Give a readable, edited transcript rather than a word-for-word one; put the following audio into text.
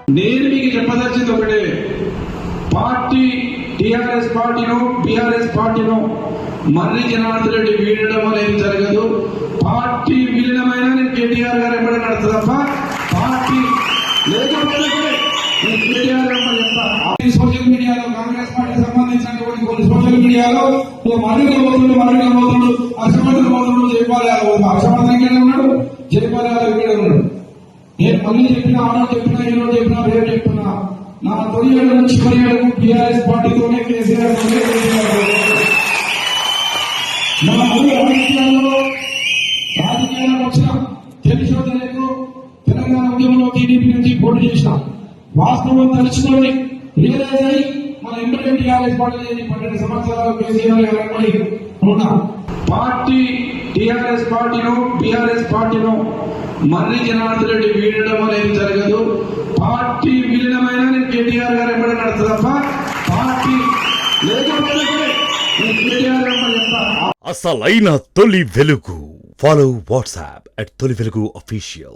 నేను మీకు చెప్పదలిచింది ఒకటే, పార్టీ టిఆర్ఎస్ పార్టీను బిఆర్ఎస్ పార్టీను మర్రి జనార్దన్ రెడ్డి వీడడం అనేది జరగదు. పార్టీ విలీనమైన నేను కేటీఆర్ గారు ఎప్పుడైనా నడుస్తా తప్ప పార్టీ లేకపోతే కేటీఆర్ సోషల్ మీడియాలో కాంగ్రెస్ పార్టీకి సంబంధించినటువంటి కొన్ని సోషల్ మీడియాలో మరుగులు పోతుండు హర్షవర్ధన్ పోతుండు జయపాల్ యాదవ్ హర్షవర్ధన్ ఇక్కడే ఉన్నాడు, జయపాల్ యాదవ్ ఇక్కడే ఉన్నాడు. నేను మళ్ళీ చెప్పినా ఆరోజు చెప్పినా ఈరోజు చెప్పినా రేపు చెప్తున్నా, నా తొలి ఏడు చివరి ఏడుకు టీఆర్ఎస్ పార్టీతోనే కేసీఆర్ మన మూడు రాజకీయాల్లో వచ్చిన తెలుసో తెలియదు తెలంగాణ ఉద్యమంలో టీడీపీ నుంచి పోటీ చేసిన వాస్తవం తెలుసుకొని రియలైజ్ అయ్యి మన ఇండియన్ టీఆర్ఎస్ పార్టీ 12 సంవత్సరాలు కేసీఆర్ గారు ఉన్నా. పార్టీ టిఆర్ఎస్ పార్టీను బిఆర్ఎస్ పార్టీను మర్రి జనార్దన్ రెడ్డి వీడడం అనేది జరగదు. పార్టీ విలీనమైన నేను కేటీఆర్ గారు ఎప్పుడైనా నడుస్తా తప్ప పార్టీ లేకపోతే కేటీఆర్ గారు చెప్తా. అసలైన తొలి వెలుగు. ఫాలో వాట్సాప్ @తొలి వెలుగు అఫీషియల్.